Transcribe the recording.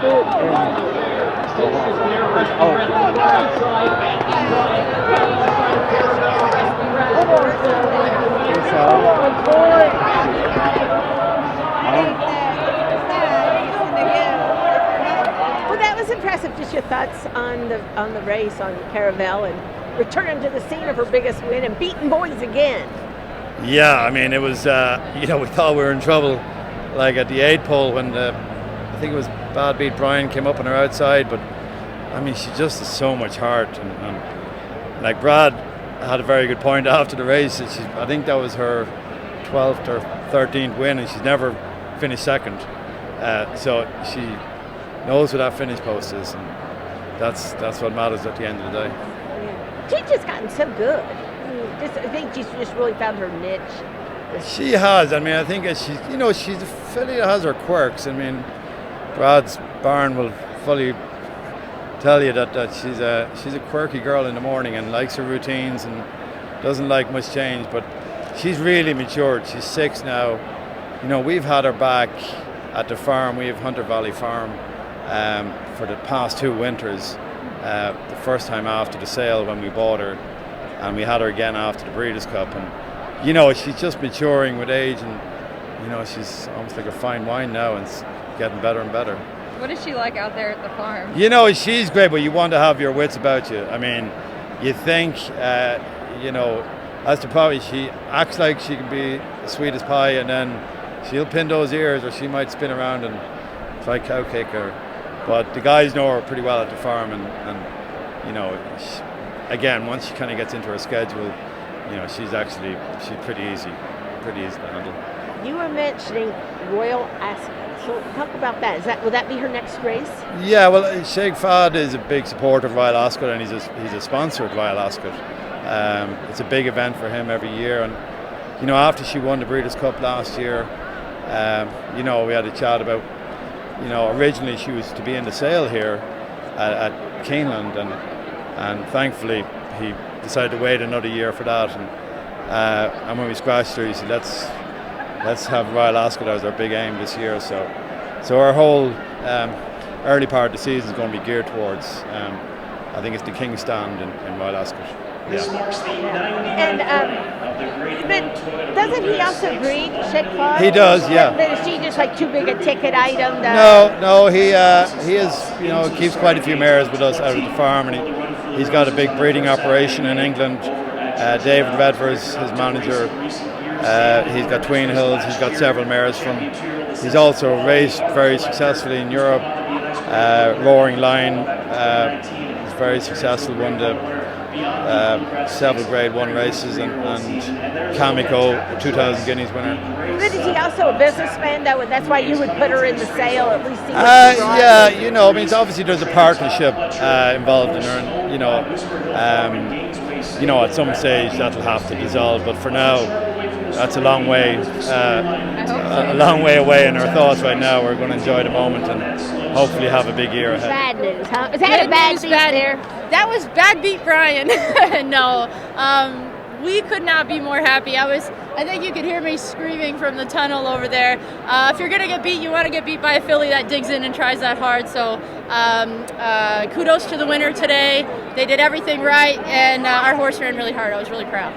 Well, that was impressive. Just your thoughts on the race on Caravel and returning to the scene of her biggest win and beating boys again. Yeah, I mean, it was, we thought we were in trouble, like at the 8th pole when I think it was Bad Beat Brian came up on her outside, but I mean, she just has so much heart. And like Brad had a very good point after the race. I think that was her 12th or 13th win, and she's never finished second. So she knows what that finish post is, and that's what matters at the end of the day. Yeah. She's just gotten so good. I think she's just really found her niche. She has. I mean, I think she's a filly that has her quirks. I mean, Brad's barn will fully tell you that she's a quirky girl in the morning and likes her routines and doesn't like much change. But she's really matured. She's 6 now. We've had her back at the farm. We have Hunter Valley Farm for the past 2 winters. The first time after the sale when we bought her, and we had her again after the Breeders' Cup. And she's just maturing with age, and she's almost like a fine wine now, and it's getting better and better. What is she like out there at the farm? She's great, but you want to have your wits about you. I mean, you think, that's the problem. She acts like she can be as sweet as pie, and then she'll pin those ears, or she might spin around and try cow kick her. But the guys know her pretty well at the farm, and again, once she kind of gets into her schedule, she's pretty easy to handle. You were mentioning Royal Ascot. So talk about that. Will that be her next race? Yeah, well, Sheikh Fahd is a big supporter of Royal Ascot, and he's a sponsor of Royal Ascot. It's a big event for him every year, and after she won the Breeders' Cup last year, we had a chat about, originally she was to be in the sale here at Keeneland, and thankfully he decided to wait another year for that, and when we scratched her, he said let's have Royal Ascot as our big aim this year. So our whole early part of the season is going to be geared towards I think it's the King's Stand in Royal Ascot. This marks the 99th of the Great Doesn't he also breed, Sheikh Fahd? He does, yeah. Is she just like too big a ticket item? No, he is, keeps quite a few mares with us out at the farm, and he's got a big breeding operation in England. David Redvers, his manager, he's got Tween Hills, he's got several mares from. He's also raced very successfully in Europe. Roaring Lion is very successful, won the several Grade 1 races, and Kamiko, 2,000 Guineas winner. But is he also a businessman, though, and that's why you would put her in the sale, at least see what it's obviously there's a partnership involved in her, and at some stage that'll have to dissolve, but for now that's a long way away in our thoughts right now. We're going to enjoy the moment and hopefully have a big year ahead. Bad news, huh? Is that a bad beat there? That was Bad Beat Brian. No, we could not be more happy. I think you could hear me screaming from the tunnel over there. If you're going to get beat, you want to get beat by a filly that digs in and tries that hard. So kudos to the winner today. They did everything right, and our horse ran really hard. I was really proud.